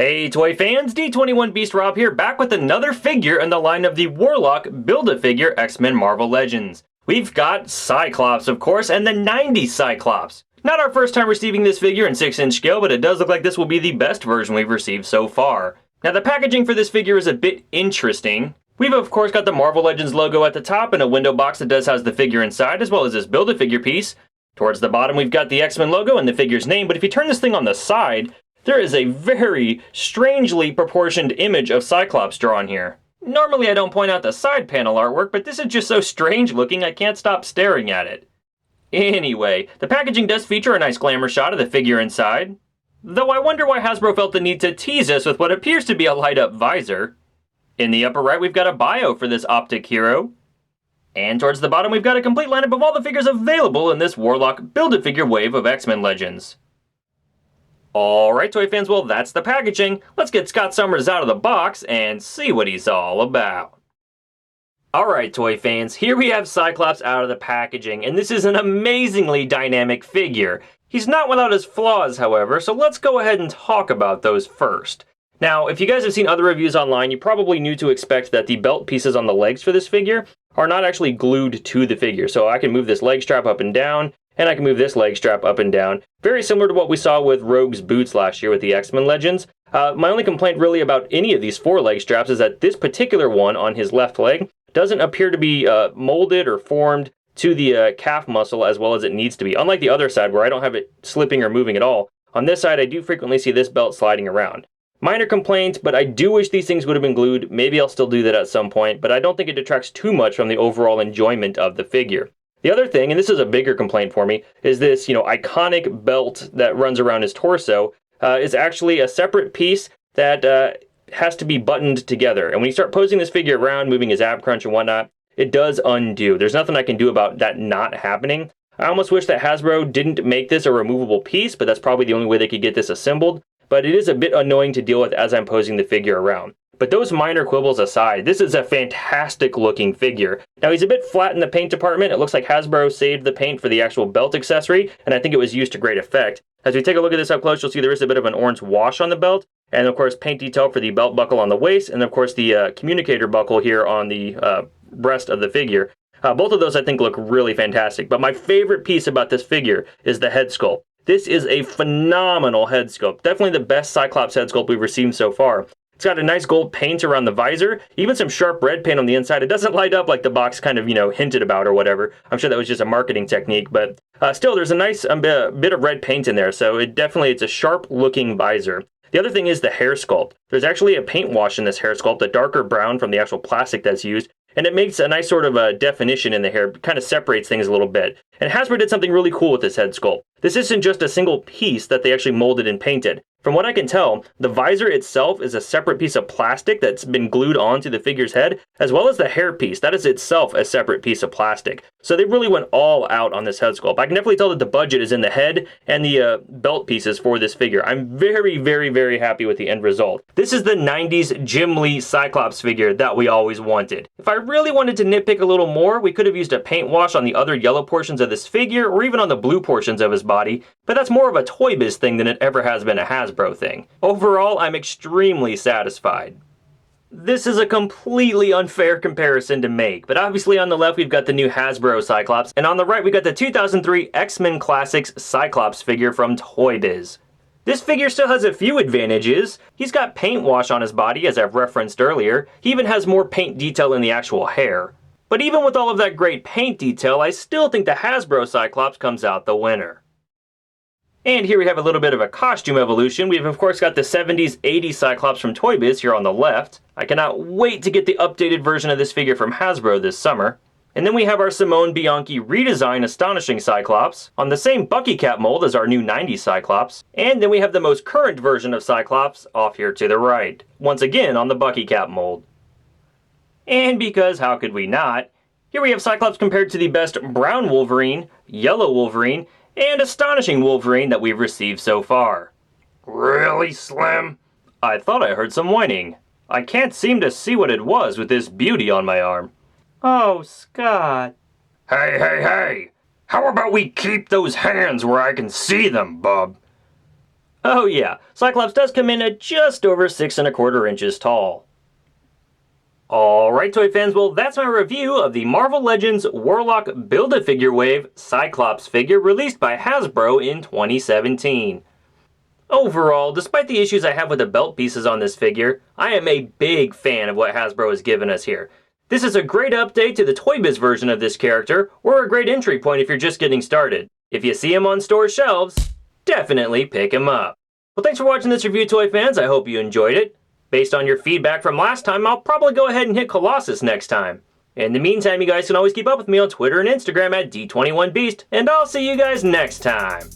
Hey toy fans, D21 Beast Rob here, back with another figure in the line of the Warlock Build-A-Figure X-Men Marvel Legends. We've got Cyclops, of course, and the 90s Cyclops. Not our first time receiving this figure in 6-inch scale, but it does look like this will be the best version we've received so far. Now the packaging for this figure is a bit interesting. We've of course got the Marvel Legends logo at the top and a window box that does house the figure inside, as well as this Build-A-Figure piece. Towards the bottom we've got the X-Men logo and the figure's name, but if you turn this thing on the side, there is a very strangely proportioned image of Cyclops drawn here. Normally I don't point out the side panel artwork, but this is just so strange looking I can't stop staring at it. Anyway, the packaging does feature a nice glamour shot of the figure inside, though I wonder why Hasbro felt the need to tease us with what appears to be a light-up visor. In the upper right we've got a bio for this optic hero, and towards the bottom we've got a complete lineup of all the figures available in this Warlock Build-A-Figure wave of X-Men Legends. Alright toy fans, well that's the packaging. Let's get Scott Summers out of the box and see what he's all about. Alright toy fans, here we have Cyclops out of the packaging, and this is an amazingly dynamic figure. He's not without his flaws, however, so let's go ahead and talk about those first. Now, if you guys have seen other reviews online, you probably knew to expect that the belt pieces on the legs for this figure are not actually glued to the figure. So I can move this leg strap up and down, and I can move this leg strap up and down. Very similar to what we saw with Rogue's boots last year with the X-Men Legends. My only complaint really about any of these four leg straps is that this particular one on his left leg doesn't appear to be molded or formed to the calf muscle as well as it needs to be. Unlike the other side where I don't have it slipping or moving at all, on this side I do frequently see this belt sliding around. Minor complaint, but I do wish these things would have been glued. Maybe I'll still do that at some point, but I don't think it detracts too much from the overall enjoyment of the figure. The other thing, and this is a bigger complaint for me, is this, iconic belt that runs around his torso is actually a separate piece that has to be buttoned together. And when you start posing this figure around, moving his ab crunch and whatnot, it does undo. There's nothing I can do about that not happening. I almost wish that Hasbro didn't make this a removable piece, but that's probably the only way they could get this assembled. But it is a bit annoying to deal with as I'm posing the figure around. But those minor quibbles aside, this is a fantastic looking figure. Now he's a bit flat in the paint department. It looks like Hasbro saved the paint for the actual belt accessory, and I think it was used to great effect. As we take a look at this up close, you'll see there is a bit of an orange wash on the belt, and of course paint detail for the belt buckle on the waist, and of course the communicator buckle here on the breast of the figure. Both of those I think look really fantastic, but my favorite piece about this figure is the head sculpt. This is a phenomenal head sculpt, definitely the best Cyclops head sculpt we've received so far. It's got a nice gold paint around the visor, even some sharp red paint on the inside. It doesn't light up like the box kind of, hinted about or whatever. I'm sure that was just a marketing technique, but still there's a nice bit of red paint in there, so it's a sharp looking visor. The other thing is the hair sculpt. There's actually a paint wash in this hair sculpt, a darker brown from the actual plastic that's used, and it makes a nice sort of a definition in the hair, kind of separates things a little bit. And Hasbro did something really cool with this head sculpt. This isn't just a single piece that they actually molded and painted. From what I can tell, the visor itself is a separate piece of plastic that's been glued onto the figure's head, as well as the hair piece. That is itself a separate piece of plastic. So they really went all out on this head sculpt. I can definitely tell that the budget is in the head and the belt pieces for this figure. I'm very, very, very happy with the end result. This is the 90s Jim Lee Cyclops figure that we always wanted. If I really wanted to nitpick a little more, we could have used a paint wash on the other yellow portions of this figure, or even on the blue portions of his body, but that's more of a Toy Biz thing than it ever has been a Hasbro thing. Overall, I'm extremely satisfied. This is a completely unfair comparison to make, but obviously on the left we've got the new Hasbro Cyclops, and on the right we got the 2003 X-Men Classics Cyclops figure from Toy Biz. This figure still has a few advantages. He's got paint wash on his body, as I've referenced earlier. He even has more paint detail in the actual hair. But even with all of that great paint detail, I still think the Hasbro Cyclops comes out the winner. And here we have a little bit of a costume evolution. We've of course got the 70s, 80s Cyclops from Toy Biz here on the left. I cannot wait to get the updated version of this figure from Hasbro this summer. And then we have our Simone Bianchi redesigned Astonishing Cyclops on the same Bucky cap mold as our new 90s Cyclops. And then we have the most current version of Cyclops off here to the right, once again on the Bucky cap mold. And because how could we not, here we have Cyclops compared to the best brown Wolverine, yellow Wolverine, and Astonishing Wolverine that we've received so far. Really, Slim? I thought I heard some whining. I can't seem to see what it was with this beauty on my arm. Oh, Scott. Hey! How about we keep those hands where I can see them, bub? Oh yeah, Cyclops does come in at just over 6¼ inches tall. Alright Toy fans, well that's my review of the Marvel Legends Warlock Build-A-Figure Wave Cyclops figure released by Hasbro in 2017. Overall, despite the issues I have with the belt pieces on this figure, I am a big fan of what Hasbro has given us here. This is a great update to the Toy Biz version of this character, or a great entry point if you're just getting started. If you see him on store shelves, definitely pick him up. Well, thanks for watching this review, Toy fans. I hope you enjoyed it. Based on your feedback from last time, I'll probably go ahead and hit Colossus next time. In the meantime, you guys can always keep up with me on Twitter and Instagram at D21Beast, and I'll see you guys next time.